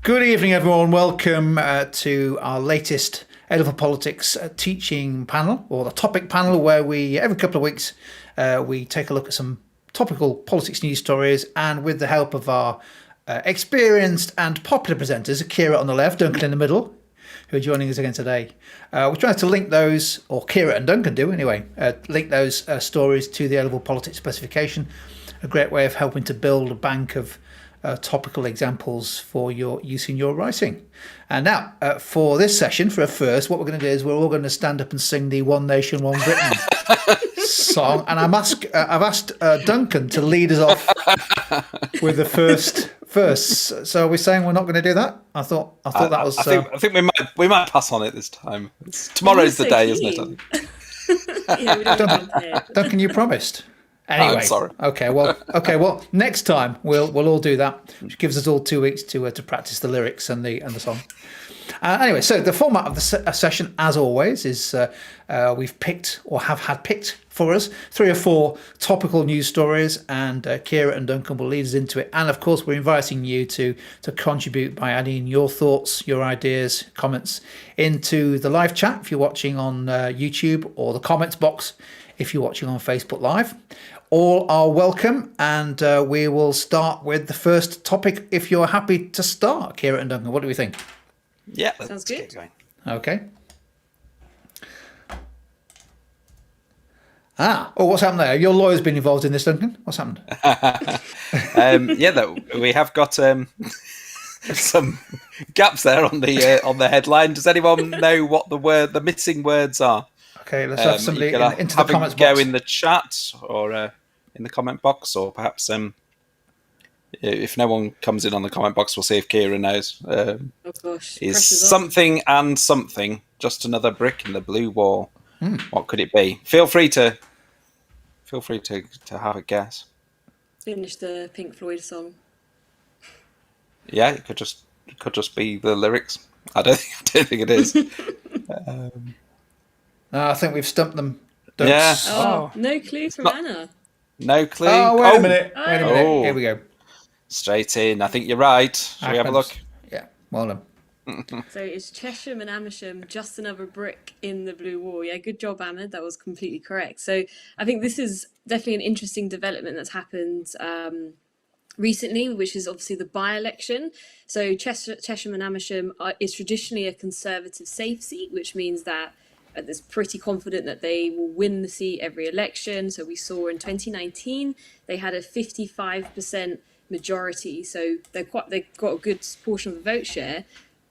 Good evening, everyone. Welcome to our latest A-Level Politics teaching panel, or the topic panel, where we, every couple of weeks, we take a look at some topical politics news stories, and with the help of our experienced and popular presenters, Ciara on the left, Duncan in the middle, who are joining us again today. We're trying to link those, or Ciara and Duncan do anyway, link those stories to the A-Level Politics specification, a great way of helping to build a bank of topical examples for your use in your writing. And now, for this session, for a first, what we're going to do is we're all going to stand up and sing the One Nation, One Britain song. And I've asked Duncan to lead us off with the first verse. So are we saying we're not going to do that? I thought that was. I think we might pass on it this time. Tomorrow's the day, isn't it? Yeah, we don't Duncan, you promised. Anyway, I'm sorry. Okay. Well, next time we'll all do that, which gives us all 2 weeks to practice the lyrics and the song. Anyway, so the format of the session, as always, is we've picked, or have had picked for us, 3 or 4 topical news stories, and Ciara and Duncan will lead us into it. And of course, we're inviting you to contribute by adding your thoughts, your ideas, comments into the live chat if you're watching on YouTube, or the comments box if you're watching on Facebook Live. All are welcome, and we will start with the first topic if you're happy to start. Ciara and Duncan, what do we think? Yeah, Sounds good. Get going. Okay. What's happened there? Your lawyer's been involved in this, Duncan. What's happened? We have got some gaps there on the headline. Does anyone know what the missing words are? Okay, let's have somebody into the comments go box. in the chat, or in the comment box, or perhaps if no one comes in on the comment box, we'll see if Ciara knows. Oh gosh, is something and something just another brick in the blue wall? What could it be? Feel free to have a guess. Finish the Pink Floyd song. Yeah, it could just be the lyrics. I don't think it is. I think we've stumped them. Yeah. No clue from Anna. No clue. Oh, wait a minute. Oh. Here we go. Straight in. I think you're right. Shall we have a look? Yeah, well done. So it's Chesham and Amersham, just another brick in the blue wall. Yeah, good job, Ahmed. That was completely correct. So I think this is definitely an interesting development that's happened recently, which is obviously the by-election. So Chesham and Amersham is traditionally a Conservative safe seat, which means that it's pretty confident that they will win the seat every election. So we saw in 2019 they had a 55% majority, so they've got a good portion of the vote share.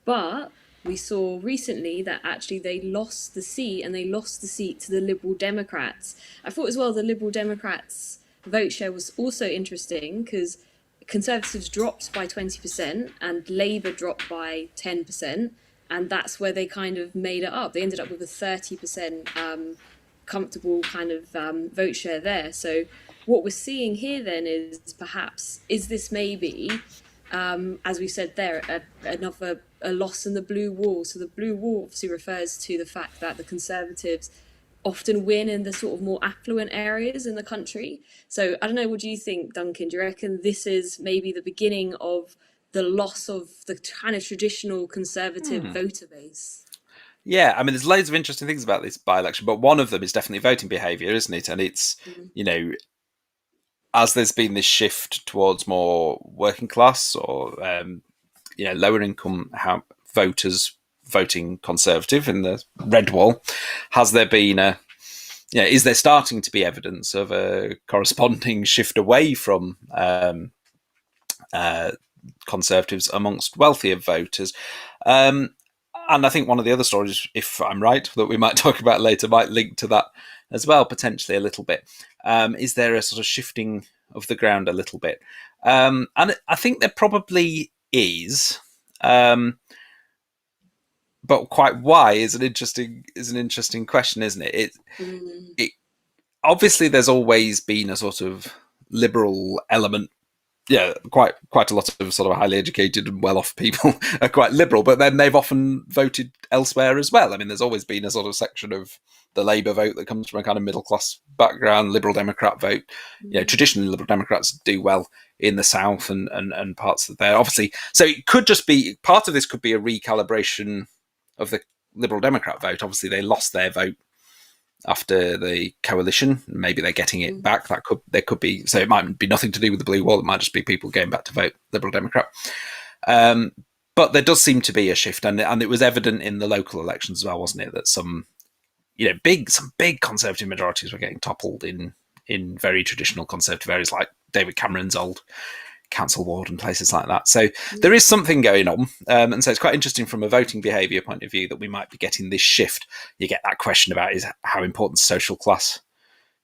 But we saw recently that actually they lost the seat, and they lost the seat to the Liberal Democrats. I thought as well the Liberal Democrats vote share was also interesting, because Conservatives dropped by 20% and Labour dropped by 10%. And that's where they kind of made it up. They ended up with a 30% comfortable kind of vote share there. So what we're seeing here then is is this maybe, as we said there, another loss in the blue wall. So the blue wall obviously refers to the fact that the Conservatives often win in the sort of more affluent areas in the country. So I don't know, what do you think, Duncan? Do you reckon this is maybe the beginning of the loss of the kind of traditional Conservative voter base? Yeah, I mean, there's loads of interesting things about this by-election, but one of them is definitely voting behaviour, isn't it? And it's, you know, as there's been this shift towards more working class or lower income voters voting Conservative in the red wall, has there been is there starting to be evidence of a corresponding shift away from Conservatives amongst wealthier voters? And I think one of the other stories, if I'm right, that we might talk about later, might link to that as well, potentially a little bit. Is there a sort of shifting of the ground a little bit? And I think there probably is. But quite why is an interesting question, isn't it? It obviously there's always been a sort of liberal element. Yeah, quite a lot of sort of highly educated and well-off people are quite liberal, but then they've often voted elsewhere as well. I mean, there's always been a sort of section of the Labour vote that comes from a kind of middle-class background, Liberal Democrat vote. Traditionally Liberal Democrats do well in the South and parts of there, obviously. So it could just be, part of this could be a recalibration of the Liberal Democrat vote. Obviously, they lost their vote after the coalition. Maybe they're getting it back. There could be, so it might be nothing to do with the blue wall. It might just be people going back to vote Liberal Democrat. But there does seem to be a shift, and it was evident in the local elections as well, wasn't it? That some big Conservative majorities were getting toppled in very traditional Conservative areas like David Cameron's old council ward and places like that. So there is something going on, and so it's quite interesting from a voting behaviour point of view that we might be getting this shift. You get that question about is how important social class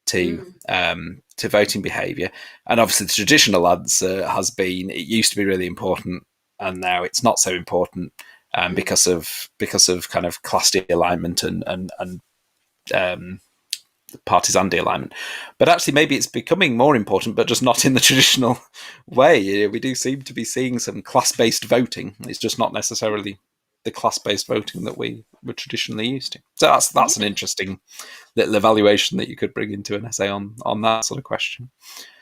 to voting behaviour, and obviously the traditional answer has been it used to be really important, and now it's not so important because of kind of class de-alignment and partisan de-alignment. But actually maybe it's becoming more important, but just not in the traditional way. We do seem to be seeing some class-based voting. It's just not necessarily the class-based voting that we were traditionally used to. So that's an interesting little evaluation that you could bring into an essay on that sort of question.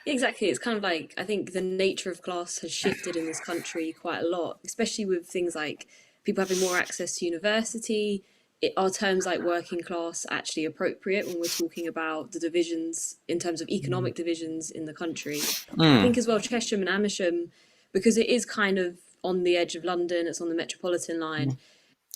Exactly. It's kind of like, I think the nature of class has shifted in this country quite a lot, especially with things like people having more access to university. Are terms like working class actually appropriate when we're talking about the divisions in terms of economic divisions in the country? I think as well, Chesham and Amersham, because it is kind of on the edge of London, it's on the Metropolitan line.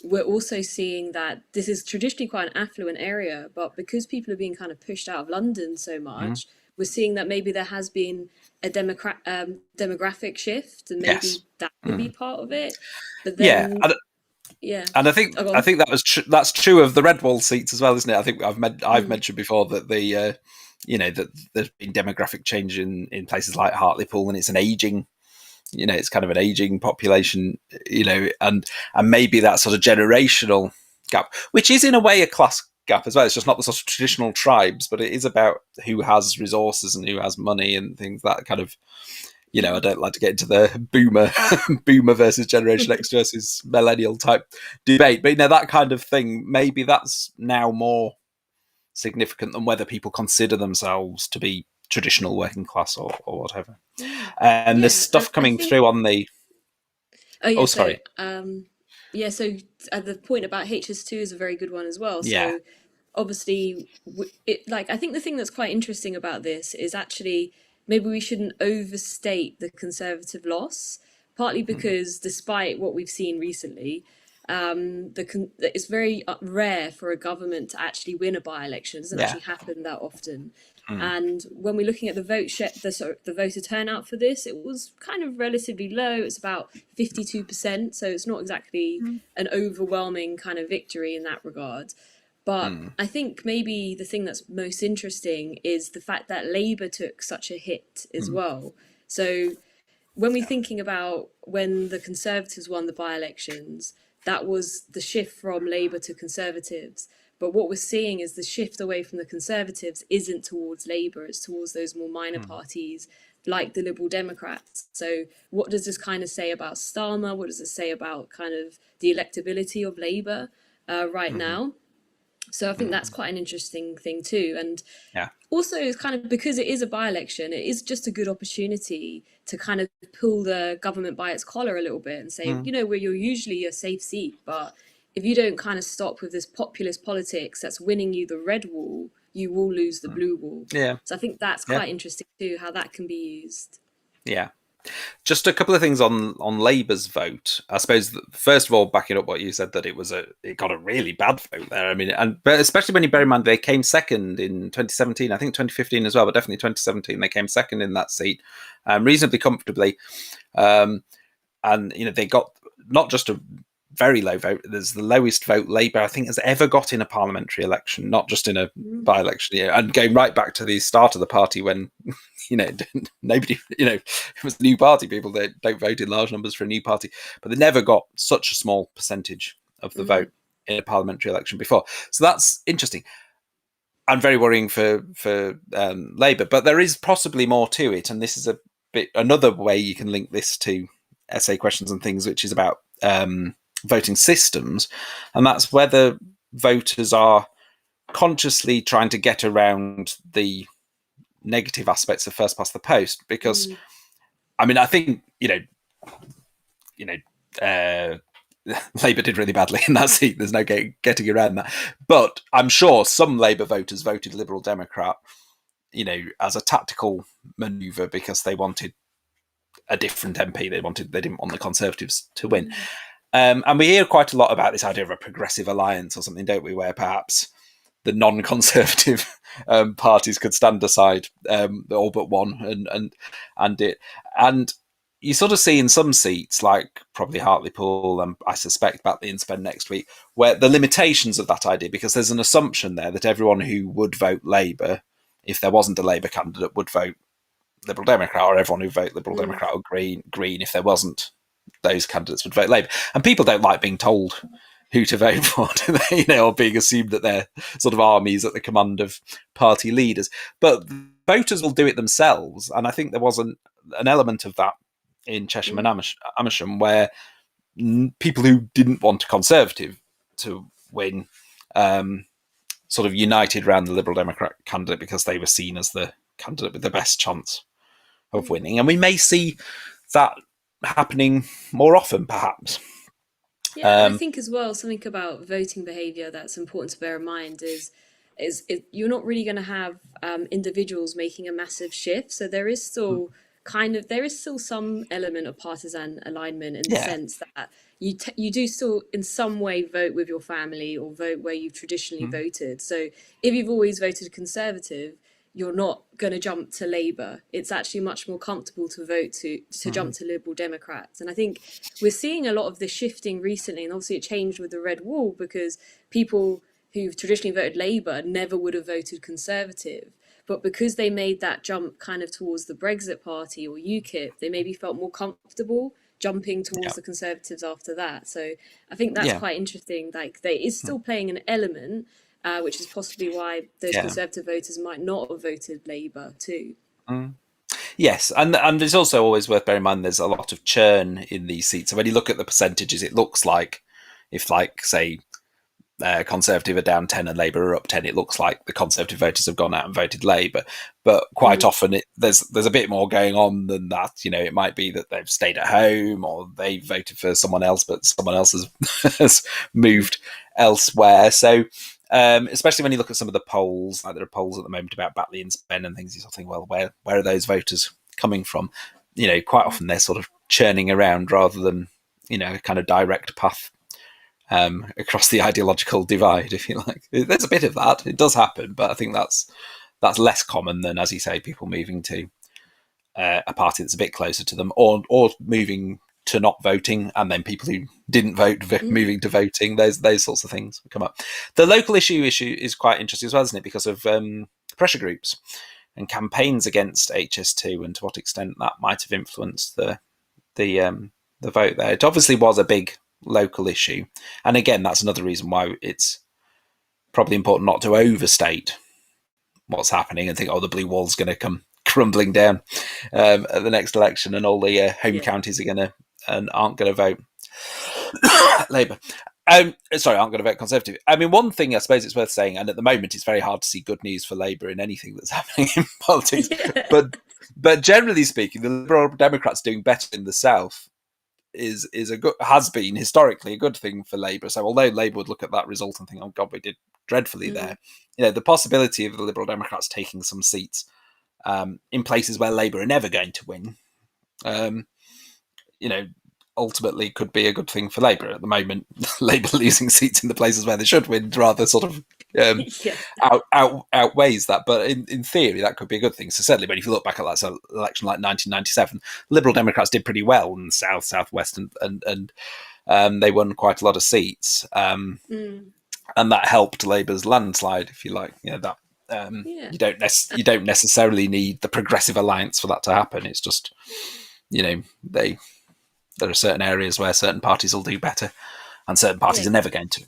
We're also seeing that this is traditionally quite an affluent area, but because people are being kind of pushed out of London so much, we're seeing that maybe there has been a demographic shift, and maybe that could be part of it. But then, and I think that's true of the red wall seats as well, isn't it? I think I've mentioned before that that there's been demographic change in places like Hartlepool, and it's an aging. It's kind of an aging population, and maybe that sort of generational gap, which is in a way a class gap as well. It's just not the sort of traditional tribes, but it is about who has resources and who has money and things that kind of, I don't like to get into the boomer versus Generation X versus millennial type debate, but that kind of thing, maybe that's now more significant than whether people consider themselves to be traditional working class or whatever. And there's stuff coming through on the. Sorry. So the point about HS2 is a very good one as well. Yeah. So obviously, I think the thing that's quite interesting about this is actually maybe we shouldn't overstate the Conservative loss, partly because despite what we've seen recently, it's very rare for a government to actually win a by-election. It doesn't actually happen that often. And when we're looking at the voter turnout for this, it was kind of relatively low. It's about 52%, so it's not exactly an overwhelming kind of victory in that regard. But I think maybe the thing that's most interesting is the fact that Labour took such a hit as well. So when we're thinking about when the Conservatives won the by-elections, that was the shift from Labour to Conservatives. But what we're seeing is the shift away from the Conservatives isn't towards Labour, it's towards those more minor parties like the Liberal Democrats. So what does this kind of say about Starmer? What does it say about kind of the electability of Labour right now? So I think that's quite an interesting thing too. And also it's kind of, because it is a by-election, it is just a good opportunity to kind of pull the government by its collar a little bit and say, you're usually a safe seat, but if you don't kind of stop with this populist politics that's winning you the red wall, you will lose the blue wall. Yeah. So I think that's quite interesting too, how that can be used. Yeah. Just a couple of things on Labour's vote. I suppose, first of all, backing up what you said, that it got a really bad vote there. I mean, but especially when you bear in mind they came second in 2017, I think 2015 as well, but definitely 2017, they came second in that seat, reasonably comfortably. And, they got not just a very low vote, there's the lowest vote Labour, I think, has ever got in a parliamentary election, not just in a by-election year, and going right back to the start of the party when, nobody, it was a new party, people that don't vote in large numbers for a new party, but they never got such a small percentage of the vote in a parliamentary election before. So that's interesting and very worrying for Labour. But there is possibly more to it, and this is another way you can link this to essay questions and things, which is about voting systems, and that's whether voters are consciously trying to get around the negative aspects of first past the post, because I mean, I think Labour did really badly in that seat. There's no getting around that. But I'm sure some Labour voters voted Liberal Democrat, as a tactical manoeuvre because they wanted a different MP. They didn't want the Conservatives to win. And we hear quite a lot about this idea of a progressive alliance or something, don't we? Where perhaps the non-conservative parties could stand aside, all but one, and you sort of see in some seats, like probably Hartlepool and I suspect Batley and Spen next week, where the limitations of that idea, because there's an assumption there that everyone who would vote Labour, if there wasn't a Labour candidate, would vote Liberal Democrat, or everyone who vote Liberal Democrat or Green, if there wasn't those candidates, would vote Labour. And people don't like being told who to vote for, do they? Or being assumed that they're sort of armies at the command of party leaders. But voters will do it themselves. And I think there was an element of that in Chesham and Amersham, where people who didn't want a Conservative to win sort of united around the Liberal Democrat candidate because they were seen as the candidate with the best chance of winning. And we may see that happening more often, perhaps. Yeah, I think as well, something about voting behaviour that's important to bear in mind is you're not really going to have individuals making a massive shift. So there is still some element of partisan alignment in the sense that you do still in some way vote with your family or vote where you've traditionally voted. So if you've always voted Conservative, you're not going to jump to Labour. It's actually much more comfortable to vote to jump to Liberal Democrats. And I think we're seeing a lot of this shifting recently, and obviously it changed with the Red Wall because people who've traditionally voted Labour never would have voted Conservative. But because they made that jump kind of towards the Brexit Party or UKIP, they maybe felt more comfortable jumping towards the Conservatives after that. So I think that's quite interesting. Like, there is still playing an element, which is possibly why those Conservative voters might not have voted Labour too. Yes, and it's also always worth bearing in mind there's a lot of churn in these seats. So when you look at the percentages, it looks like if, like, say, Conservative are down 10 and Labour are up 10, it looks like the Conservative voters have gone out and voted Labour. But quite often there's a bit more going on than that. It might be that they've stayed at home or they voted for someone else, but someone else has moved elsewhere. So especially when you look at some of the polls, like there are polls at the moment about Batley and Spen and things, you sort of think, well, where are those voters coming from? Quite often they're sort of churning around rather than, a kind of direct path across the ideological divide, if you like. There's a bit of that. It does happen, but I think that's less common than, as you say, people moving to a party that's a bit closer to them, or moving to not voting, and then people who didn't vote moving to voting. Those sorts of things come up. The local issue is quite interesting as well, isn't it? Because of pressure groups and campaigns against HS2, and to what extent that might have influenced the vote there. It obviously was a big local issue, and again, that's another reason why it's probably important not to overstate what's happening and think, the blue wall's going to come crumbling down at the next election, and all the home counties aren't going to vote Labour. Aren't going to vote Conservative. I mean, one thing I suppose it's worth saying, and at the moment it's very hard to see good news for Labour in anything that's happening in politics, but generally speaking, the Liberal Democrats doing better in the South is a good, has been historically a good thing for Labour. So although Labour would look at that result and think, "Oh God, we did dreadfully there," the possibility of the Liberal Democrats taking some seats in places where Labour are never going to win, ultimately could be a good thing for Labour. At the moment, Labour losing seats in the places where they should win rather sort of outweighs that. But in theory, that could be a good thing. So certainly, when you look back at that election like 1997, Liberal Democrats did pretty well in the south, southwest, and they won quite a lot of seats, and that helped Labour's landslide, if you like. That. You don't necessarily need the Progressive Alliance for that to happen. It's just, there are certain areas where certain parties will do better, and certain parties are never going to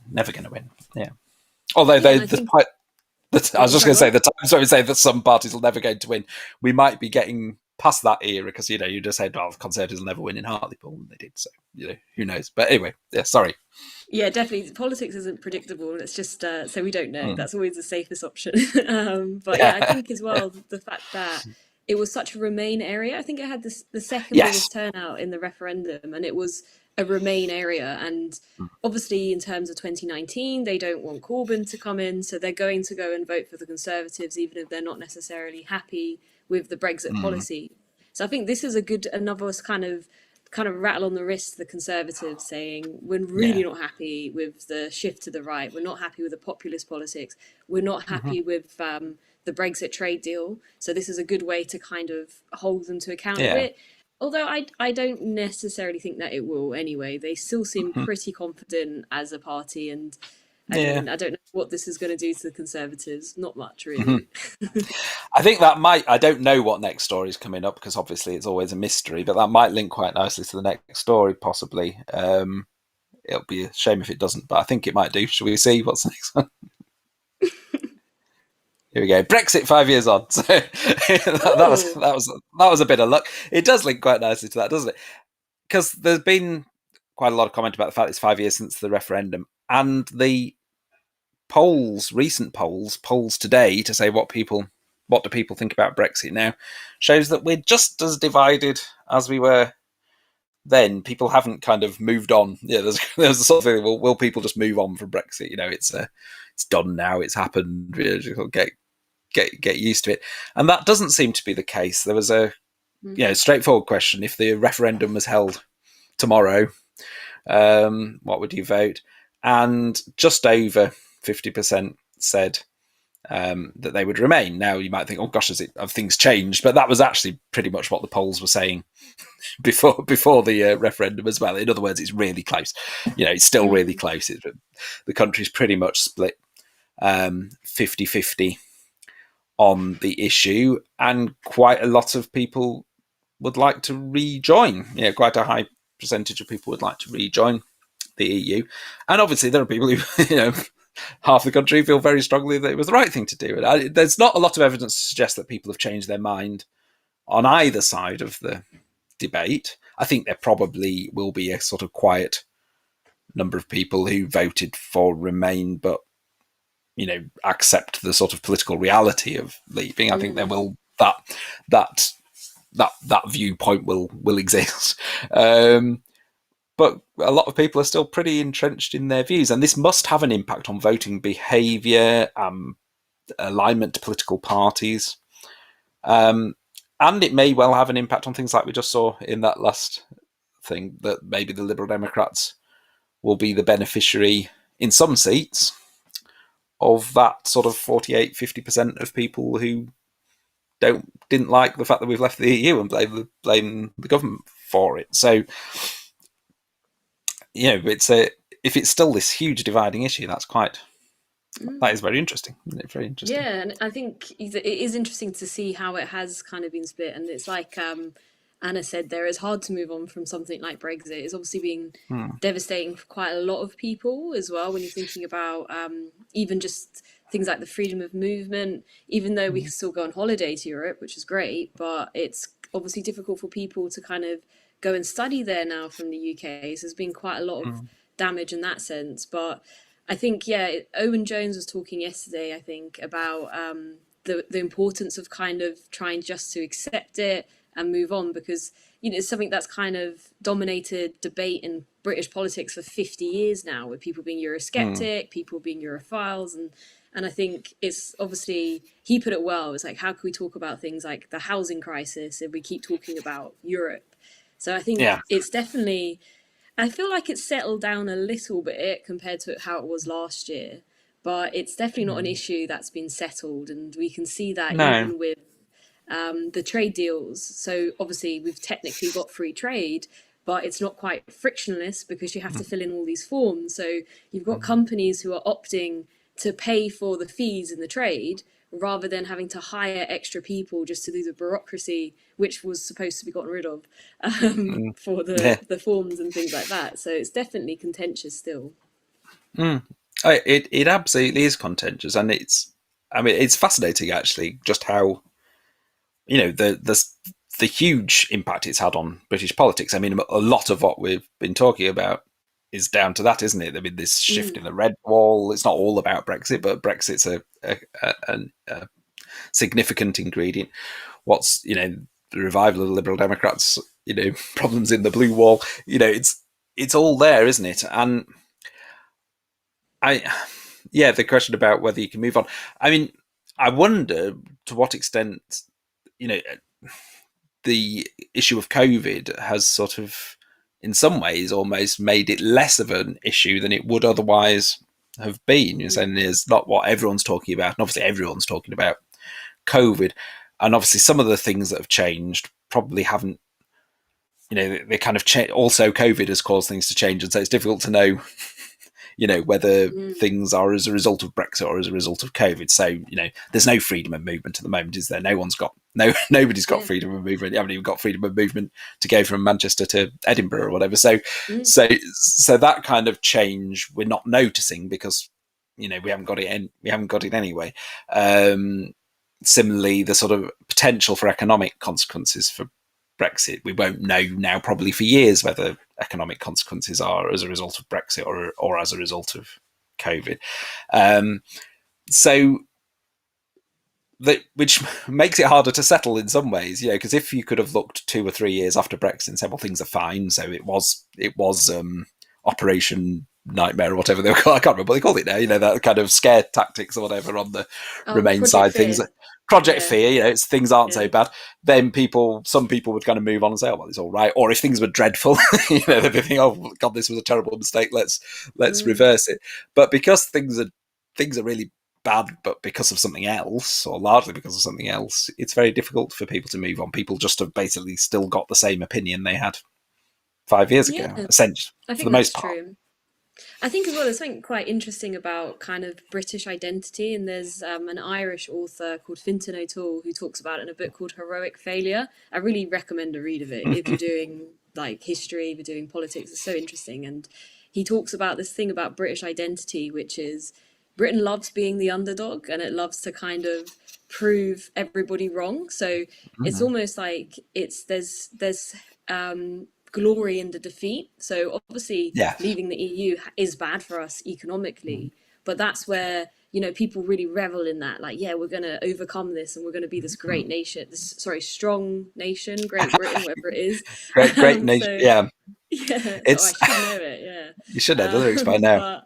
win. Yeah. Although I was just going to say the times where we say that some parties will never going to win, we might be getting past that era because you just said, "Oh, the Conservatives will never win in Hartlepool," and they did. So who knows? But anyway, yeah. Sorry. Yeah, definitely. Politics isn't predictable. It's just so we don't know. That's always the safest option. But I think as well the fact that it was such a Remain area. I think it had the second biggest turnout in the referendum, and it was a Remain area. And obviously, in terms of 2019, they don't want Corbyn to come in, so they're going to go and vote for the Conservatives, even if they're not necessarily happy with the Brexit policy. So I think this is another kind of rattle on the wrist to the Conservatives, saying we're really not happy with the shift to the right. We're not happy with the populist politics. We're not happy with the Brexit trade deal. So this is a good way to kind of hold them to account a bit. Although I don't necessarily think that it will anyway. They still seem pretty confident as a party, and I don't know what this is going to do to the Conservatives. Not much, really. I think that might. I don't know what next story is coming up because obviously it's always a mystery, but that might link quite nicely to the next story, possibly. It'll be a shame if it doesn't, but I think it might do. Shall we see what's next one? Here we go. Brexit 5 years on. So that was a bit of luck. It does link quite nicely to that, doesn't it? Because there's been quite a lot of comment about the fact it's 5 years since the referendum, and the recent polls today to say what do people think about Brexit now, shows that we're just as divided as we were then. People haven't kind of moved on. There's a sort of thing. Will people just move on from Brexit? It's done now. It's happened. Get used to it, and that doesn't seem to be the case. There was a straightforward question: if the referendum was held tomorrow, what would you vote? And just over 50% said that they would remain. Now you might think, oh gosh, have things changed? But that was actually pretty much what the polls were saying before the referendum as well. In other words, it's really close. It's still really close. The country's pretty much split 50-50 on the issue, and quite a lot of people would like to rejoin. Quite a high percentage of people would like to rejoin the EU, and obviously there are people who, half the country feel very strongly that it was the right thing to do. And there's not a lot of evidence to suggest that people have changed their mind on either side of the debate. I think there probably will be a sort of quiet number of people who voted for Remain, but accept the sort of political reality of leaving. I think there will that viewpoint will exist. But a lot of people are still pretty entrenched in their views, and this must have an impact on voting behaviour, alignment to political parties, and it may well have an impact on things like we just saw in that last thing, that maybe the Liberal Democrats will be the beneficiary in some seats of that sort of 48-50% of people who didn't like the fact that we've left the EU and blame the government for it. So, if it's still this huge dividing issue, that is very interesting. Isn't it? Very interesting. Yeah, and I think it is interesting to see how it has kind of been split. And it's like Anna said, there is hard to move on from something like Brexit. It's obviously been devastating for quite a lot of people as well, when you're thinking about even just things like the freedom of movement, even though we can still go on holiday to Europe, which is great, but it's obviously difficult for people to kind of go and study there now from the UK. So there's been quite a lot of damage in that sense. But I think, Owen Jones was talking yesterday, I think, about the importance of kind of trying just to accept it and move on, because something that's kind of dominated debate in British politics for 50 years now, with people being Eurosceptic, people being Europhiles, and I think it's obviously, he put it well. It's like, how can we talk about things like the housing crisis if we keep talking about Europe? So I think it's definitely, I feel like it's settled down a little bit compared to how it was last year, but it's definitely not an issue that's been settled, and we can see that even with the trade deals. So obviously we've technically got free trade, but it's not quite frictionless because you have to fill in all these forms. So you've got companies who are opting to pay for the fees in the trade rather than having to hire extra people just to do the bureaucracy, which was supposed to be gotten rid of for the forms and things like that. So it's definitely contentious still. It absolutely is contentious, and it's fascinating actually just how, the huge impact it's had on British politics. I mean, a lot of what we've been talking about is down to that, isn't it? I mean, this shift in the red wall. It's not all about Brexit, but Brexit's a significant ingredient. What's, the revival of the Liberal Democrats, problems in the blue wall. It's all there, isn't it? And the question about whether you can move on. I mean, I wonder to what extent, the issue of COVID has sort of, in some ways, almost made it less of an issue than it would otherwise have been. You're saying it's not what everyone's talking about, and obviously everyone's talking about COVID, and obviously some of the things that have changed probably haven't. They kind of also COVID has caused things to change, and so it's difficult to know. Whether things are as a result of Brexit or as a result of COVID. So, there's no freedom of movement at the moment, is there? Nobody's got freedom of movement. You haven't even got freedom of movement to go from Manchester to Edinburgh or whatever. So that kind of change we're not noticing because, we haven't got it. We haven't got it anyway. Similarly, the sort of potential for economic consequences for Brexit, we won't know now probably for years whether economic consequences are as a result of Brexit or as a result of COVID. Which makes it harder to settle in some ways, because if you could have looked 2 or 3 years after Brexit and said, well, things are fine, so it was Operation Nightmare or whatever they were called. I can't remember what they called it now, that kind of scare tactics or whatever on the Remain side, Fear. things like Project Fear, it's things aren't so bad. Then some people would kind of move on and say, oh, well, it's all right. Or if things were dreadful, they'd be thinking, oh God, this was a terrible mistake. Let's reverse it. But because things are really bad, but because of something else, or largely because of something else, it's very difficult for people to move on. People just have basically still got the same opinion they had 5 years ago, essentially, for the most part. True. I think as well, there's something quite interesting about kind of British identity, and there's an Irish author called Fintan O'Toole who talks about it in a book called Heroic Failure. I really recommend a read of it if you're doing like history, if you're doing politics. It's so interesting, and he talks about this thing about British identity, which is Britain loves being the underdog, and it loves to kind of prove everybody wrong. So it's almost like there's glory in the defeat. So obviously leaving the EU is bad for us economically, but that's where people really revel in that, like, we're going to overcome this and we're going to be this great nation, strong nation, Great Britain, whatever it is. great nation. It's I should know it. You should know the lyrics by now.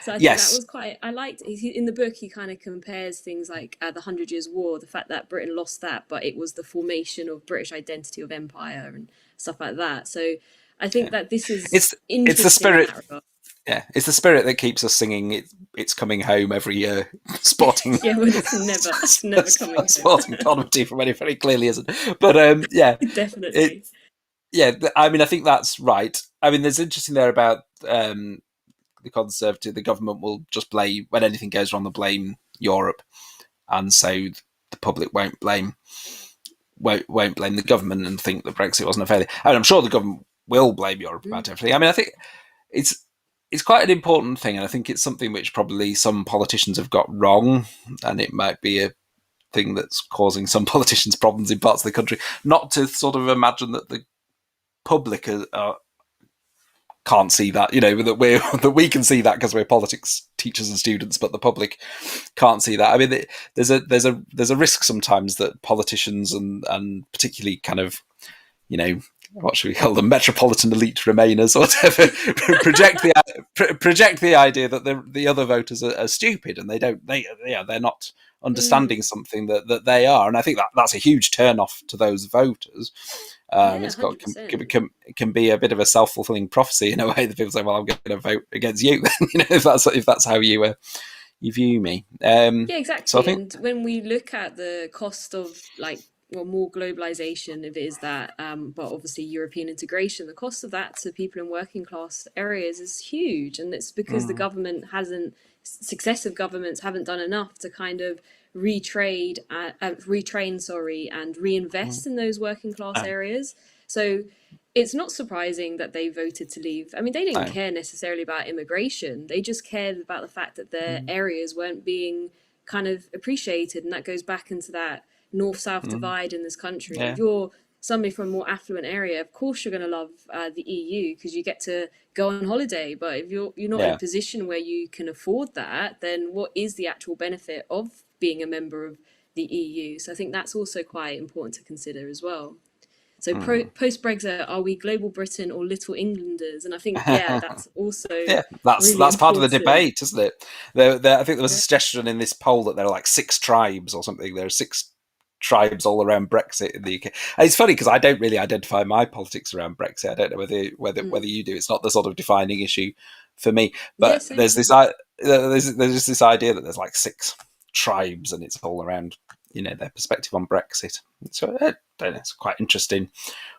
So I think that was quite, I liked in the book. He kind of compares things like the 100 Years' War, the fact that Britain lost that, but it was the formation of British identity of empire and stuff like that. So I think that this is it's the spirit. It's the spirit that keeps us singing It's Coming Home every year. Sporting. But it's never coming home. Sporting comedy from any very clearly isn't. But definitely. I mean, I think that's right. I mean, there's interesting there about the Conservative. The government will just blame, when anything goes wrong, they'll blame Europe, and so the public won't blame the government and think that Brexit wasn't a failure. I mean, I'm sure the government will blame Europe about everything. I mean, I think it's quite an important thing, and I think it's something which probably some politicians have got wrong, and it might be a thing that's causing some politicians problems in parts of the country. Not to sort of imagine that the public can't see that, that we can see that because we're politics teachers and students, but the public can't see that. I mean, there's a risk sometimes that politicians and particularly kind of what should we call them, metropolitan elite remainers or whatever, project the idea that the other voters are stupid and they're not understanding something that they are, and I think that's a huge turn off to those voters. It's got can be a bit of a self-fulfilling prophecy in a way, that people say, well, I'm going to vote against you if that's how you view me. Yeah, exactly. So I think, and when we look at the cost of more globalization, if it is that, but obviously European integration, the cost of that to people in working class areas is huge, and it's because successive governments haven't done enough to kind of retrain, and reinvest in those working class areas. So it's not surprising that they voted to leave. I mean, they didn't care necessarily about immigration. They just cared about the fact that their areas weren't being kind of appreciated. And that goes back into that north-south divide in this country. Yeah. If you're somebody from a more affluent area, of course you're going to love the EU because you get to go on holiday. But if you're not in a position where you can afford that, then what is the actual benefit of being a member of the EU? So I think that's also quite important to consider as well. So post-Brexit, are we global Britain or little Englanders? And I think, that's also that's really part of the important. Debate, isn't it? I think there was a suggestion in this poll that there are like 6 tribes or something. There are 6 tribes all around Brexit in the UK. And it's funny because I don't really identify my politics around Brexit. I don't know whether you do. It's not the sort of defining issue for me. But there's this idea that there's like 6 tribes, and it's all around their perspective on Brexit. So I don't know, it's quite interesting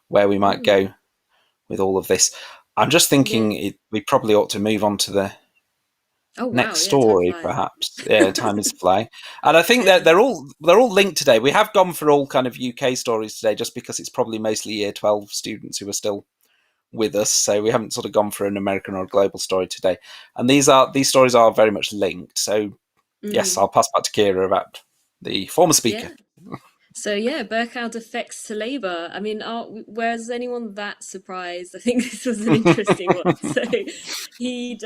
where we might go with all of this. I'm just thinking we probably ought to move on to the next story, perhaps. Yeah, time is flying, and I think that they're all linked today. We have gone for all kind of UK stories today, just because it's probably mostly Year 12 students who are still with us, so we haven't sort of gone for an American or a global story today. And these stories are very much linked. So yes, I'll pass back to Ciara about the former speaker. So Bercow defects to Labour. I mean, was anyone that surprised? I think this was an interesting one. So he'd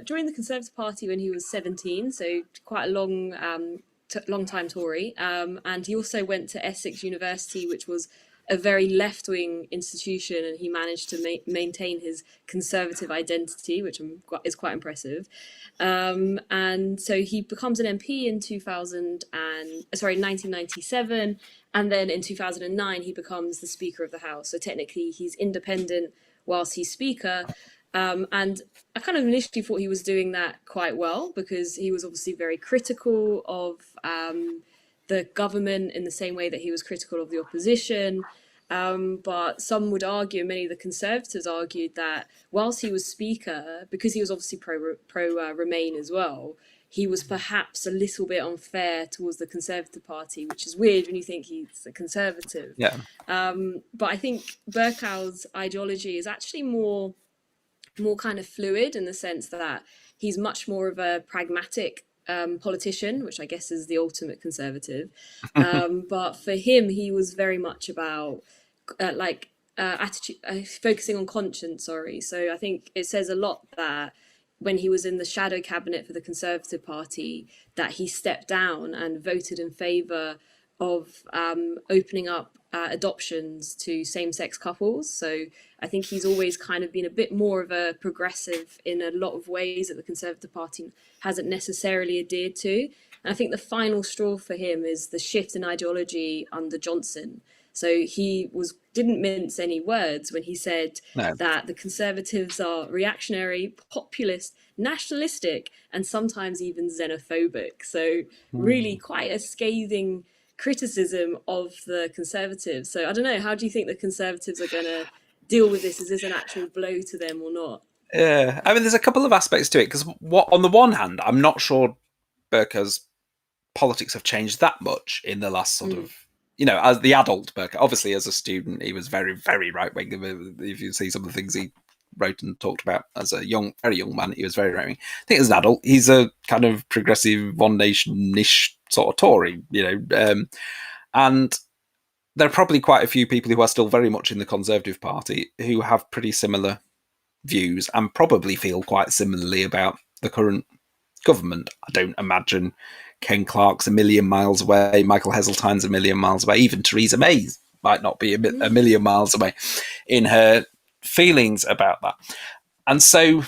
joined the Conservative Party when he was 17, so quite a long time Tory. And he also went to Essex University, which was a very left-wing institution, and he managed to maintain his conservative identity, which is quite impressive. And so he becomes an MP in 1997, and then in 2009 he becomes the Speaker of the House. So technically he's independent whilst he's Speaker. And I kind of initially thought he was doing that quite well, because he was obviously very critical of the government in the same way that he was critical of the opposition. But some would argue, many of the Conservatives argued, that whilst he was Speaker, because he was obviously pro Remain as well, he was perhaps a little bit unfair towards the Conservative Party, which is weird when you think he's a Conservative. Yeah. But I think Bercow's ideology is actually more kind of fluid, in the sense that he's much more of a pragmatic politician, which I guess is the ultimate Conservative. But for him, he was very much about attitude, focusing on conscience. So I think it says a lot that when he was in the shadow cabinet for the Conservative Party, that he stepped down and voted in favour of opening up adoptions to same-sex couples. So I think he's always kind of been a bit more of a progressive in a lot of ways that the Conservative Party hasn't necessarily adhered to. And I think the final straw for him is the shift in ideology under Johnson. So he didn't mince any words when he said that the Conservatives are reactionary, populist, nationalistic, and sometimes even xenophobic. So really quite a scathing criticism of the Conservatives. So I don't know, how do you think the Conservatives are going to deal with this? Is this an actual blow to them or not? Yeah, I mean, there's a couple of aspects to it, because on the one hand, I'm not sure Bercow's politics have changed that much in the last sort of, as the adult Bercow. Obviously, as a student, he was very, very right-wing. If you see some of the things he wrote and talked about as a very young man, he was very right-wing. I think as an adult, he's a kind of progressive, One Nation-ish sort of Tory, and there are probably quite a few people who are still very much in the Conservative Party who have pretty similar views and probably feel quite similarly about the current government. I don't imagine Ken Clarke's a million miles away, Michael Heseltine's a million miles away, even Theresa May's might not be a million miles away in her feelings about that. And so,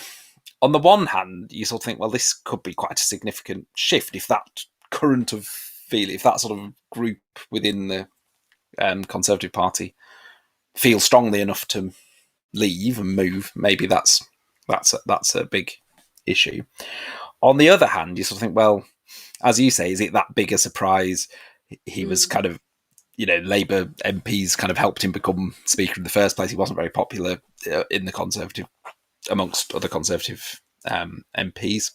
on the one hand, you sort of think, well, this could be quite a significant shift if that current of feeling, if that sort of group within the Conservative Party feels strongly enough to leave and move. Maybe that's a big issue. On the other hand, you sort of think, well, as you say, is it that big a surprise? He was kind of, Labour MPs kind of helped him become Speaker in the first place. He wasn't very popular in the Conservative, amongst other Conservative MPs.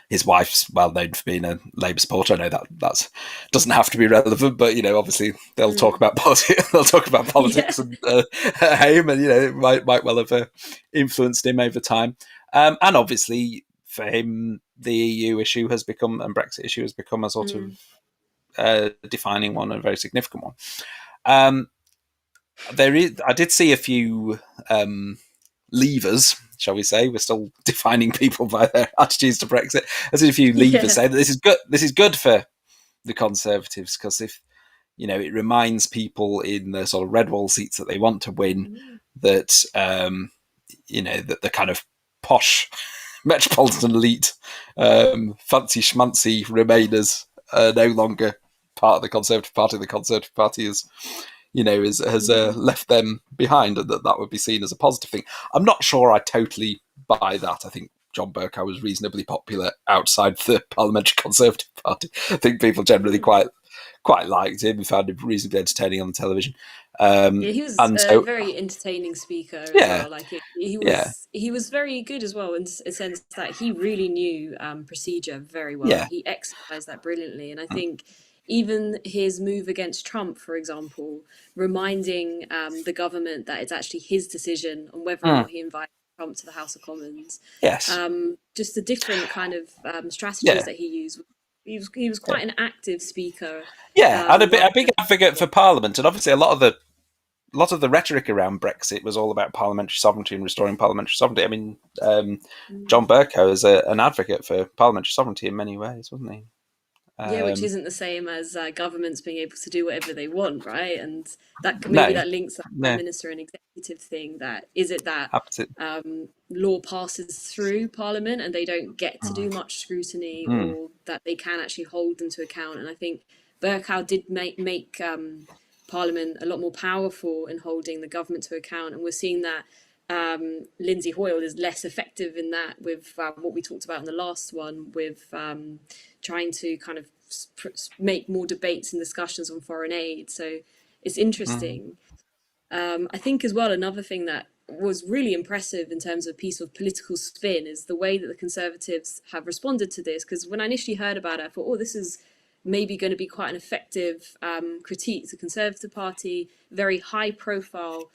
His wife's well known for being a Labour supporter. I know that doesn't have to be relevant, but obviously they'll talk about politics. They'll talk about politics and him, and it might well have influenced him over time. And obviously for him, the EU issue has become, and Brexit issue has become a sort of defining one, a very significant one. I did see a few leavers, shall we say. We're still defining people by their attitudes to Brexit. As if you leavers say that this is good for the Conservatives, because if it reminds people in the sort of red wall seats that they want to win that that the kind of posh metropolitan elite, fancy schmancy remainers are no longer part of the Conservative Party. The Conservative Party is has left them behind, and that would be seen as a positive thing. I'm not sure I totally buy that. I think John Bercow was reasonably popular outside the Parliamentary Conservative Party. I think people generally quite liked him. We found him reasonably entertaining on the television. He was a very entertaining speaker as well. Like he was very good as well, in a sense that he really knew procedure very well. Yeah. He exercised that brilliantly, and I think even his move against Trump, for example, reminding the government that it's actually his decision on whether or not he invites Trump to the House of Commons. Yes. Just the different kind of strategies that he used. He was quite an active speaker. Yeah, and a big advocate for Parliament, and obviously a lot of the rhetoric around Brexit was all about parliamentary sovereignty and restoring parliamentary sovereignty. I mean, John Bercow is an advocate for parliamentary sovereignty in many ways, wasn't he? Which isn't the same as governments being able to do whatever they want, right? And that maybe that links that Prime Minister and executive thing. That is it that law passes through Parliament and they don't get to do much scrutiny, or that they can actually hold them to account. And I think Bercow did make Parliament a lot more powerful in holding the government to account, and we're seeing that Lindsay Hoyle is less effective in that with what we talked about in the last one, with trying to kind of make more debates and discussions on foreign aid. So it's interesting. I think as well, another thing that was really impressive in terms of a piece of political spin is the way that the Conservatives have responded to this. Because when I initially heard about it, I thought, this is maybe going to be quite an effective critique. The Conservative Party, very high profile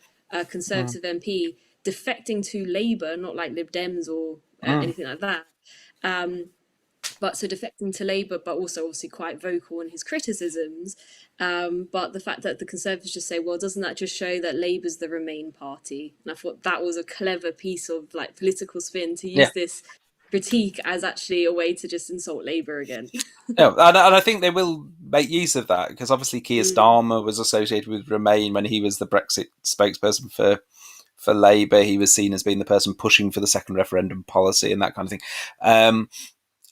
Conservative MP, defecting to Labour, not like Lib Dems or anything like that. But so defecting to Labour, but also obviously quite vocal in his criticisms. But the fact that the Conservatives just say, well, doesn't that just show that Labour's the Remain party? And I thought that was a clever piece of like political spin to use this critique as actually a way to just insult Labour again. And I think they will make use of that, because obviously Keir Starmer was associated with Remain when he was the Brexit spokesperson for Labour. He was seen as being the person pushing for the second referendum policy and that kind of thing.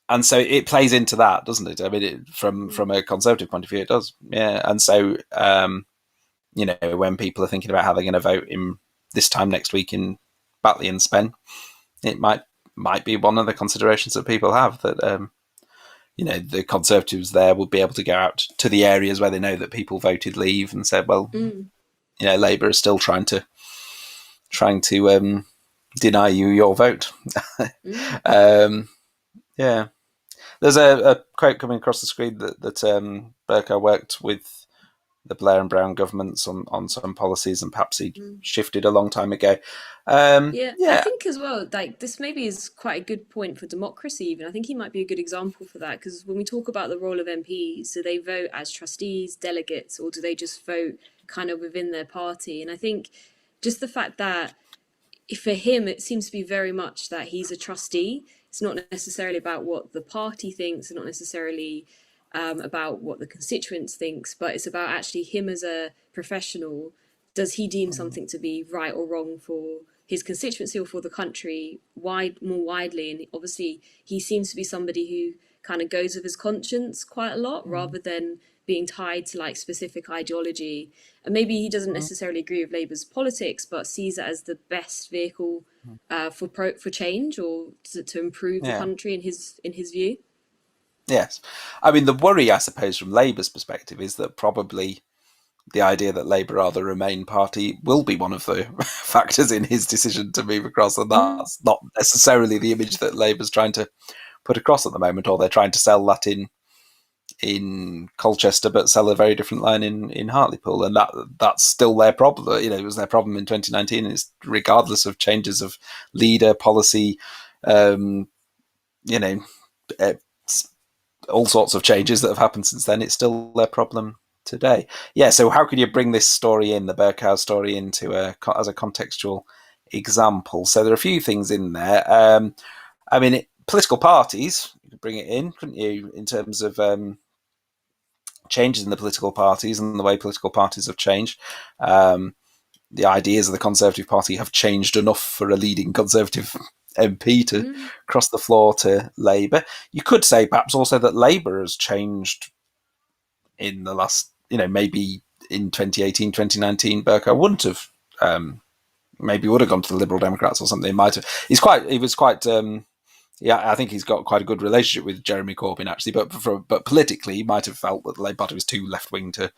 And so it plays into that, doesn't it? I mean, from a Conservative point of view, it does. Yeah. And so, when people are thinking about how they're going to vote in this time next week in Batley and Spen, it might be one of the considerations that people have, that, the Conservatives there will be able to go out to the areas where they know that people voted Leave and said, well, Labour is still trying to deny you your vote. Yeah. There's a quote coming across the screen that Bercow worked with the Blair and Brown governments on some policies, and perhaps he shifted a long time ago. I think as well, like this maybe is quite a good point for democracy even. I think he might be a good example for that, because when we talk about the role of MPs, do they vote as trustees, delegates, or do they just vote kind of within their party? And I think just the fact that for him, it seems to be very much that he's a trustee. It's not necessarily about what the party thinks, and not necessarily about what the constituents thinks, but it's about actually him as a professional. Does he deem something to be right or wrong for his constituency or for the country more widely? And obviously he seems to be somebody who kind of goes with his conscience quite a lot rather than being tied to like specific ideology. And maybe he doesn't necessarily agree with Labour's politics, but sees it as the best vehicle for change or to improve the country in his view. Yes. I mean, the worry, I suppose, from Labour's perspective is that probably the idea that Labour are the Remain party will be one of the factors in his decision to move across, and that's not necessarily the image that Labour's trying to put across at the moment, or they're trying to sell that in Colchester, but sell a very different line in Hartlepool, and that's still their problem. You know, it was their problem in 2019, and it's regardless of changes of leader, policy, you know, all sorts of changes that have happened since then. It's still their problem today. Yeah. So how could you bring this story in, the Bercow story, into as a contextual example? So there are a few things in there. I mean, political parties, you could bring it in, couldn't you, in terms of changes in the political parties and the way political parties have changed. The ideas of the Conservative Party have changed enough for a leading Conservative MP to cross the floor to Labour. You could say perhaps also that Labour has changed in the last, you know, maybe in 2018, 2019, Bercow wouldn't have, maybe would have gone to the Liberal Democrats or something. He was quite, I think he's got quite a good relationship with Jeremy Corbyn, actually, but politically, he might have felt that the Labour Party was too left-wing to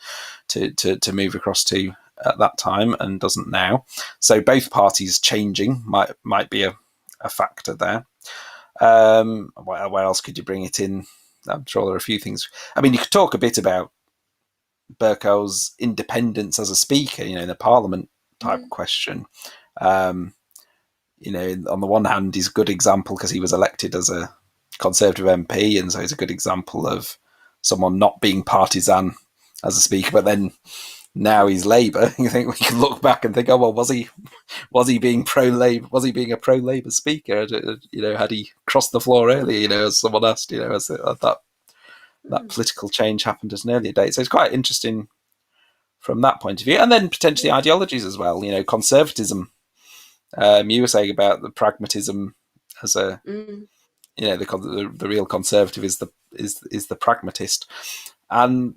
move across to at that time, and doesn't now. So both parties changing might be a factor there. Where else could you bring it in? I'm sure there are a few things. I mean, you could talk a bit about Bercow's independence as a speaker, you know, in a parliament type question. You know, on the one hand, he's a good example because he was elected as a Conservative MP, and so he's a good example of someone not being partisan as a speaker, but then now he's Labour. You think we can look back and think, oh well, was he being pro-Labour? Was he being a pro-Labour speaker? You know, had he crossed the floor earlier? You know, as someone asked, you know, as that political change happened at an earlier date. So it's quite interesting from that point of view, and then potentially ideologies as well. You know, conservatism. You were saying about the pragmatism as a, you know, the real conservative is the pragmatist, and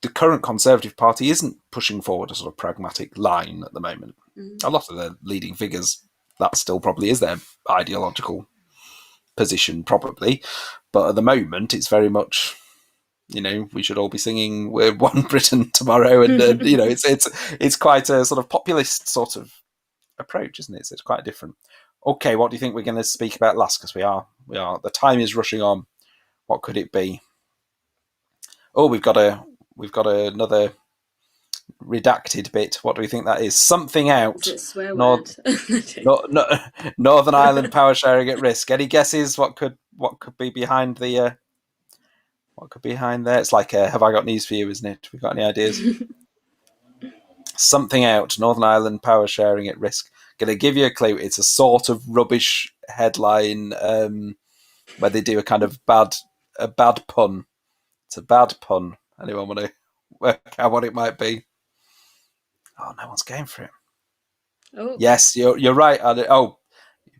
the current Conservative Party isn't pushing forward a sort of pragmatic line at the moment. A lot of the leading figures, that still probably is their ideological position, probably, but at the moment it's very much, you know, we should all be singing "We're One Britain" tomorrow, and you know, it's quite a sort of populist sort of approach, isn't it? So it's quite different. Okay, what do you think we're going to speak about last? Because we are. The time is rushing on. What could it be? Oh, we've got another redacted bit. What do we think that is? Something out. Is it a swear word? Northern Ireland power sharing at risk. Any guesses? What could be behind the? What could be behind there? It's like, have I got news for you? Isn't it? We've got any ideas? Something out. Northern Ireland power sharing at risk. Going to give you a clue. It's a sort of rubbish headline where they do a kind of bad pun. It's a bad pun. Anyone want to work out what it might be? Oh, no one's going for it. Oh. Yes, you're right. Oh,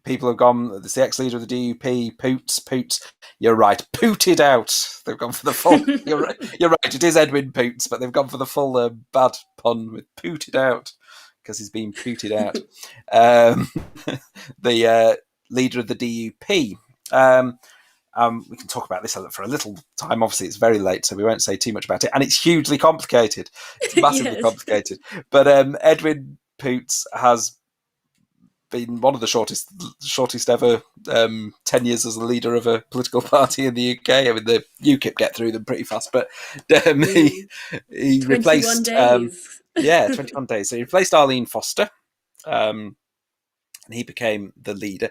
people have gone. It's the ex-leader of the DUP, Poots. You're right. Pooted out. They've gone for the full. You're right. It is Edwin Poots, but they've gone for the full bad pun with pooted out because he's been pooted out. The leader of the DUP. We can talk about this for a little time. Obviously, it's very late, so we won't say too much about it. And it's hugely complicated. It's massively complicated. But Edwin Poots has been one of the shortest ever tenures as a leader of a political party in the UK. I mean, the UKIP get through them pretty fast, but he replaced 21 days. So he replaced Arlene Foster, and he became the leader.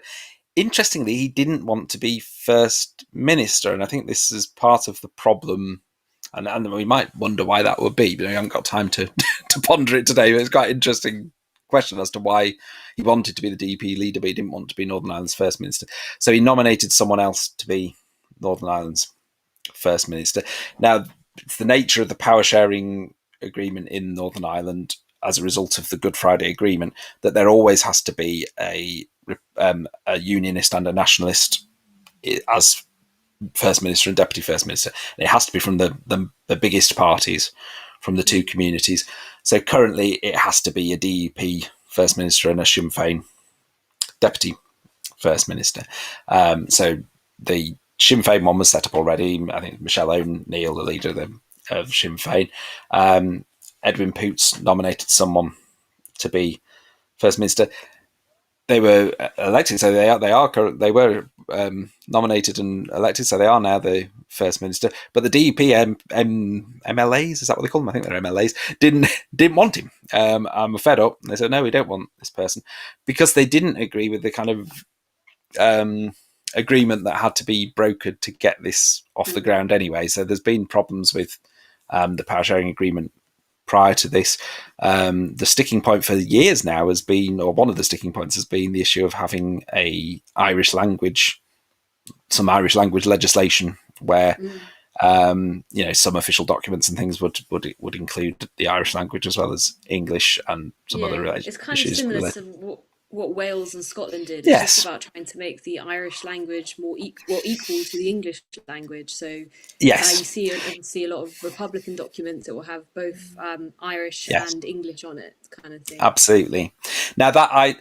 Interestingly, he didn't want to be First Minister, and I think this is part of the problem. And we might wonder why that would be, but I haven't got time to ponder it today. But it's quite an interesting question as to why he wanted to be the DUP leader, but he didn't want to be Northern Ireland's First Minister. So he nominated someone else to be Northern Ireland's First Minister. Now, it's the nature of the power sharing agreement in Northern Ireland as a result of the Good Friday Agreement that there always has to be a unionist and a nationalist as First Minister and Deputy First Minister. And it has to be from the biggest parties from the two communities. So currently it has to be a DUP First Minister and a Sinn Féin Deputy First Minister. So the Sinn Féin one was set up already. I think Michelle O'Neill, the leader of Sinn Féin. Edwin Poots nominated someone to be First Minister. They were elected, so they were nominated and elected, so they are now the First Minister. But the DUP MLAs, is that what they call them? I think they're MLAs. Didn't want him. I'm fed up. And they said, no, we don't want this person, because they didn't agree with the kind of agreement that had to be brokered to get this off the ground anyway. So there's been problems with the power sharing agreement prior to this. The sticking point for years now has been, or one of the sticking points has been, the issue of having some Irish language legislation where some official documents and things would include the Irish language as well as English and some other issues. It's kind of similar to what Wales and Scotland did. It's yes. just about trying to make the Irish language more equal to the English language. So yes. You see a lot of Republican documents that will have both Irish and English on it, kind of thing. Absolutely. Now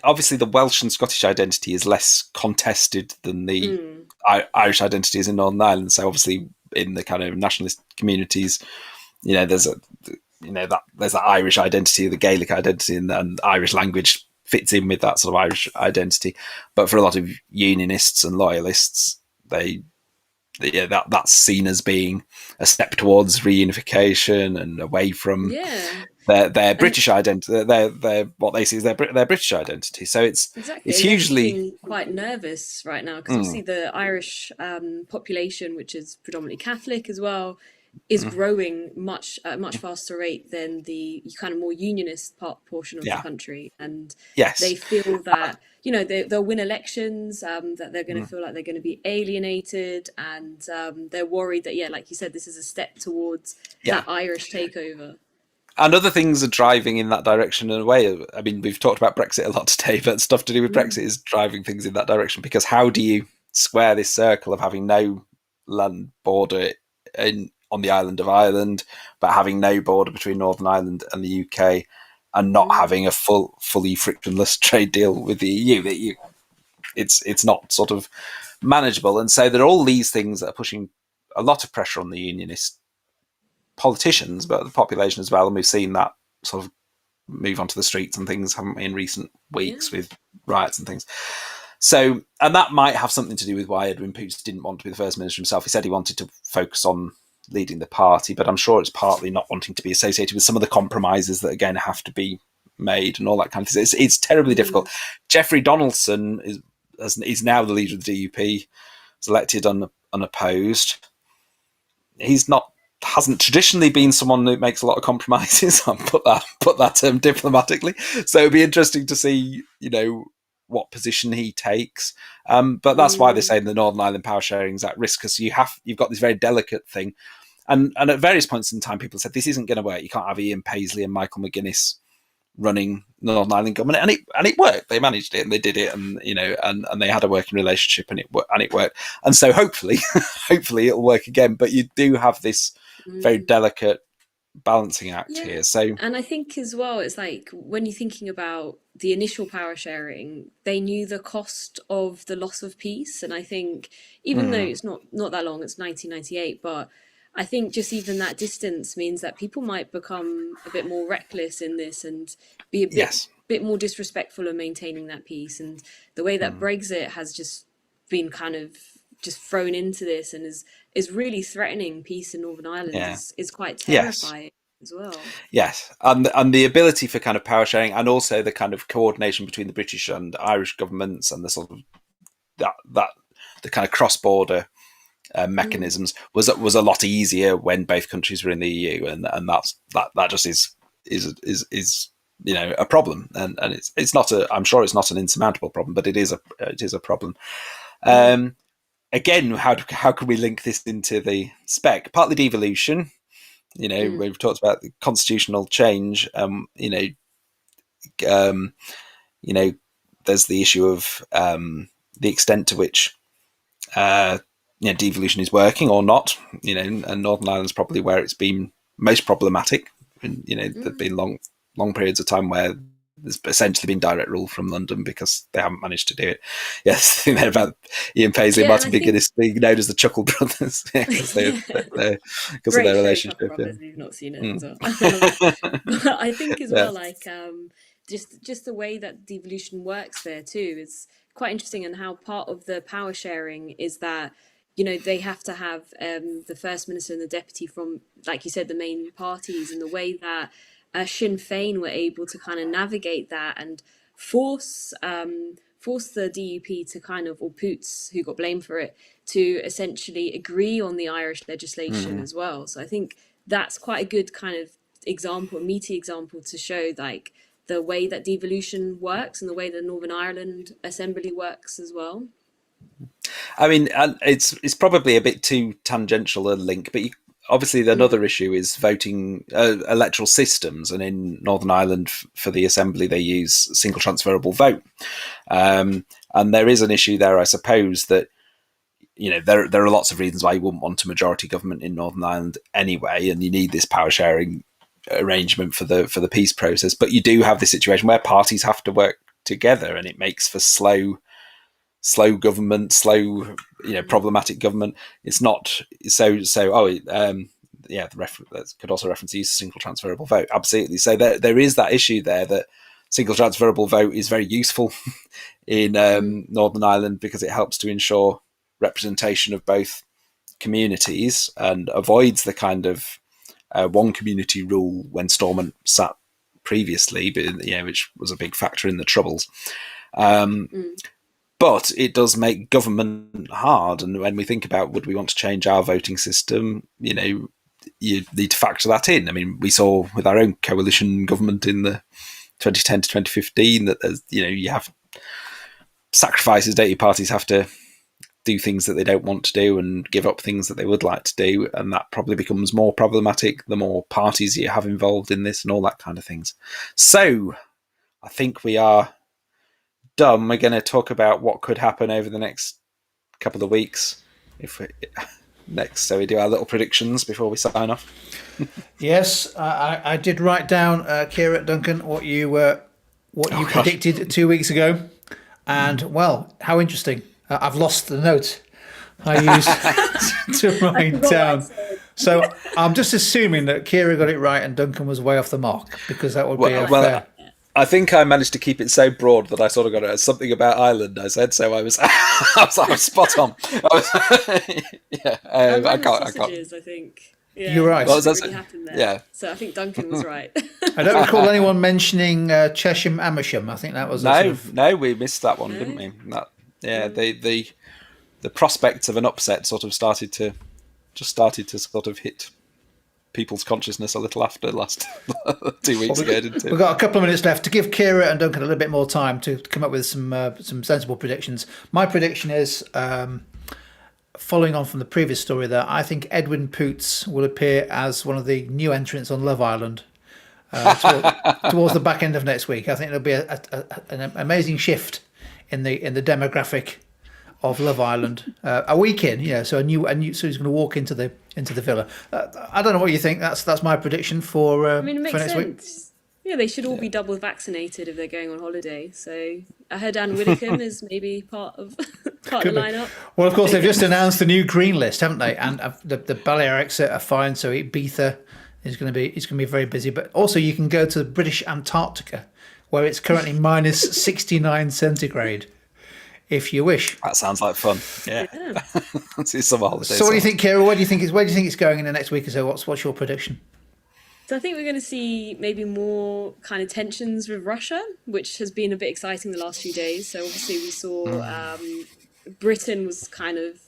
obviously the Welsh and Scottish identity is less contested than the Irish identities in Northern Ireland. So obviously in the kind of nationalist communities, there's that Irish identity, the Gaelic identity, and Irish language fits in with that sort of Irish identity. But for a lot of unionists and loyalists, that's seen as being a step towards reunification and away from their British identity. Their what they see as their British identity. So it's hugely quite nervous right now, because obviously the Irish population, which is predominantly Catholic as well, is growing at a much faster rate than the kind of more unionist portion of the country, and they feel that they'll win elections, that they're going to feel like they're going to be alienated, and they're worried that like you said, this is a step towards that Irish takeover. And other things are driving in that direction in a way. I mean, we've talked about Brexit a lot today, but stuff to do with Brexit is driving things in that direction, because how do you square this circle of having no land border on the island of Ireland, but having no border between Northern Ireland and the UK, and not having a fully frictionless trade deal with the EU? It's not sort of manageable. And so there are all these things that are pushing a lot of pressure on the unionist politicians, but the population as well. And we've seen that sort of move onto the streets and things, haven't we, in recent weeks with riots and things. So, and that might have something to do with why Edwin Poots didn't want to be the First Minister himself. He said he wanted to focus on leading the party, but I'm sure it's partly not wanting to be associated with some of the compromises that are going to have to be made and all that kind of thing. It's terribly difficult. Jeffrey Donaldson is now the leader of the DUP. Was elected unopposed. Hasn't traditionally been someone who makes a lot of compromises. I'll put that term diplomatically. So it'd be interesting to see, what position he takes. But that's why they're saying the Northern Ireland power sharing is at risk, because you've got this very delicate thing. And at various points in time, people said this isn't going to work. You can't have Ian Paisley and Michael McGuinness running Northern Ireland government, and it worked. They managed it, and they did it, and and they had a working relationship, and it worked. And so hopefully it'll work again. But you do have this very delicate balancing act here. So, and I think as well, it's like when you're thinking about the initial power sharing, they knew the cost of the loss of peace, and I think even though it's not that long, it's 1998, but I think just even that distance means that people might become a bit more reckless in this and be a bit more disrespectful of maintaining that peace. And the way that Brexit has just been kind of just thrown into this and is really threatening peace in Northern Ireland is quite terrifying as well. Yes, and the ability for kind of power sharing, and also the kind of coordination between the British and Irish governments, and the sort of that the kind of cross-border mechanisms was a lot easier when both countries were in the EU, and that just is a problem, and it's not I'm sure it's not an insurmountable problem, but it is a problem. again, how can we link this into the spec? Partly devolution. We've talked about the constitutional change. There's the issue of the extent to which devolution is working or not. And Northern Ireland's probably where it's been most problematic. And there've been long periods of time where there's essentially been direct rule from London because they haven't managed to do it. Yes, the thing there about Ian Paisley and Martin McGuinness being known as the Chuckle Brothers because of their relationship. Chuckle Brothers, you've not seen it as well. But I think as well, like just the way that devolution works there too is quite interesting, and how part of the power sharing is that they have to have the First Minister and the Deputy from, like you said, the main parties, and the way that Sinn Féin were able to kind of navigate that and force the DUP to kind of, or Poots, who got blamed for it, to essentially agree on the Irish legislation as well. So I think that's quite a good kind of example, a meaty example to show like the way that devolution works and the way the Northern Ireland Assembly works as well. I mean, it's probably a bit too tangential a link, but obviously another issue is voting electoral systems, and in Northern Ireland for the Assembly they use single transferable vote, and there is an issue there, I suppose, that there are lots of reasons why you wouldn't want a majority government in Northern Ireland anyway, and you need this power sharing arrangement for the peace process, but you do have this situation where parties have to work together, and it makes for slow government, problematic government. It's not that could also reference the use of single transferable vote. Absolutely. So there is that issue there that single transferable vote is very useful in Northern Ireland because it helps to ensure representation of both communities and avoids the kind of one community rule when Stormont sat previously, but which was a big factor in the Troubles. But it does make government hard. And when we think about would we want to change our voting system, you need to factor that in. I mean, we saw with our own coalition government in the 2010 to 2015 that there's, you have sacrifices, don't you? Parties have to do things that they don't want to do and give up things that they would like to do. And that probably becomes more problematic the more parties you have involved in this and all that kind of things. So I think we are done. We're going to talk about what could happen over the next couple of weeks so we do our little predictions before we sign off. Yes, I did write down, Ciara and Duncan, what you predicted 2 weeks ago, and well, how interesting. I've lost the note I used to write down. So I'm just assuming that Ciara got it right and Duncan was way off the mark, because that would be fair. I think I managed to keep it so broad that I sort of got it as something about Ireland. I said so. I was spot on. I can't. I think. Yeah, you're right. Well, really happened there. Yeah. So I think Duncan was right. I don't recall anyone mentioning Chesham and Amersham. I think that was no, we missed that one, didn't we? The prospects of an upset sort of started to sort of hit people's consciousness a little after last 2 weeks ago, didn't it? We've got a couple of minutes left to give Ciara and Duncan a little bit more time to come up with some sensible predictions. My prediction is, following on from the previous story there, I think Edwin Poots will appear as one of the new entrants on Love Island towards the back end of next week. I think there'll be an amazing shift in the demographic of Love Island a week in, so so he's going to walk into the villa. I don't know what you think. That's my prediction for it makes for next sense. week. Yeah, they should all be double vaccinated if they're going on holiday. So I heard Anne Widdecombe is maybe part of the lineup. Well, of course, they've just announced the new green list, haven't they? And the Balearics are fine, so Ibiza is going to be very busy. But also, you can go to the British Antarctica, where it's currently minus 69 centigrade. If you wish. That sounds like fun. Yeah. See some holidays. So what do you think, Ciara? Where do you think it's going in the next week or so? What's your prediction? So I think we're going to see maybe more kind of tensions with Russia, which has been a bit exciting the last few days. So obviously we saw Britain was kind of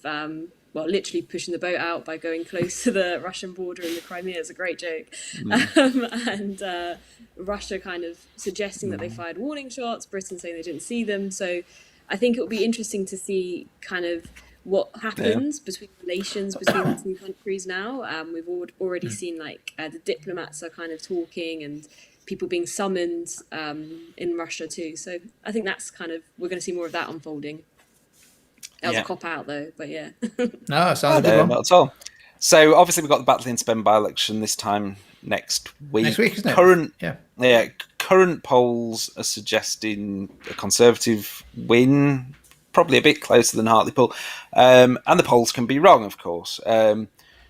literally pushing the boat out by going close to the Russian border in the Crimea. It's a great joke. And Russia kind of suggesting that they fired warning shots, Britain saying they didn't see them. So I think it will be interesting to see kind of what happens between relations between the two countries now. We've already seen like the diplomats are kind of talking and people being summoned in Russia too. So I think that's kind of, we're going to see more of that unfolding. That was a cop out though, but yeah. No, it sounds a good one. Not at all. So obviously we've got the Battle in Spen by-election this time next week. Next week, isn't it? Current polls are suggesting a Conservative win, probably a bit closer than Hartlepool. And the polls can be wrong, of course. Now,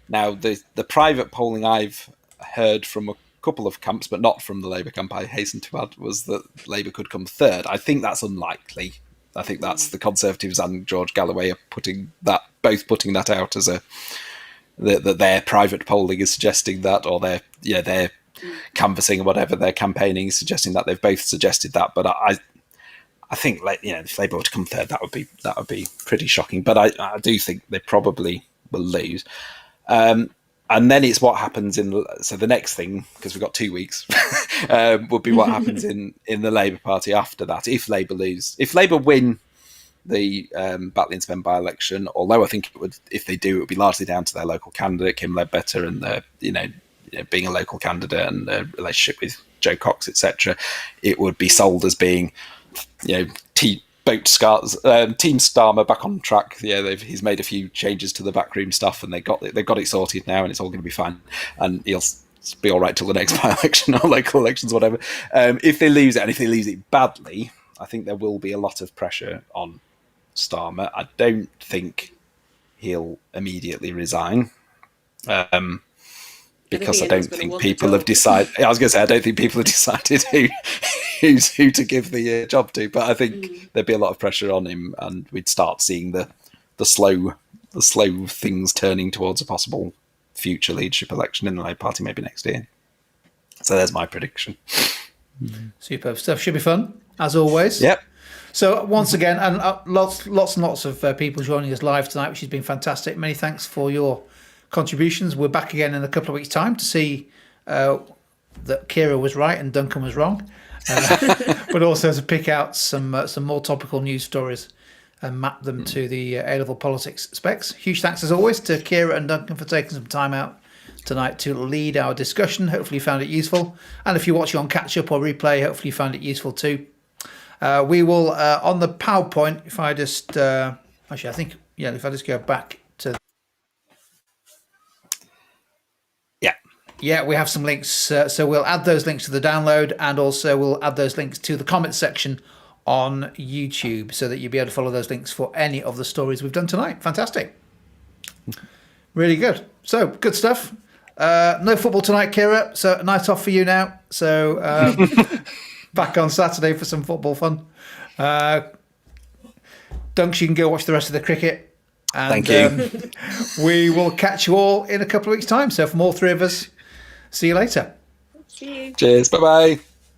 the private polling I've heard from a couple of camps, but not from the Labour camp, I hasten to add, was that Labour could come third. I think that's unlikely. I think that's the Conservatives and George Galloway are putting that out as that their private polling is suggesting that, or their canvassing or whatever, their campaigning is suggesting that. They've both suggested that, but I think, if Labour were to come third, that would be pretty shocking. But I do think they probably will lose. And then it's what happens so the next thing, because we've got 2 weeks, would be what happens in the Labour Party after that. If Labour win the Battle in Spen by-election, although I think if they do, it would be largely down to their local candidate, Kim Ledbetter, and being a local candidate and their relationship with Joe Cox, etc. It would be sold as being, Team Starmer back on track. He's made a few changes to the backroom stuff, and they've got it sorted now, and it's all going to be fine. And he'll be all right till the next by-election or local elections, whatever. If they lose it, and if they lose it badly, I think there will be a lot of pressure on Starmer. I don't think he'll immediatly resign. Because I don't think people have decided. I was going to say I don't think people have decided who to give the job to. But I think there'd be a lot of pressure on him, and we'd start seeing the slow things turning towards a possible future leadership election in the Labour Party maybe next year. So there's my prediction. Superb stuff. Should be fun as always. Yep. So once again, and lots and lots of people joining us live tonight, which has been fantastic. Many thanks for your contributions. We're back again in a couple of weeks' time to see that Ciara was right and Duncan was wrong, but also to pick out some more topical news stories and map them to the A-level politics specs. Huge thanks as always to Ciara and Duncan for taking some time out tonight to lead our discussion. Hopefully you found it useful, and if you're watching on catch up or replay, hopefully you found it useful too. We will on the PowerPoint, if I just if I just go back to we have some links, so we'll add those links to the download, and also we'll add those links to the comments section on YouTube, so that you'll be able to follow those links for any of the stories we've done tonight. Fantastic. Really good. So, good stuff. No football tonight, Ciara, so a night off for you now. So, back on Saturday for some football fun. Dunks, you can go watch the rest of the cricket. And, thank you. We will catch you all in a couple of weeks' time. So, from all three of us, see you later. See you. Cheers. Bye-bye.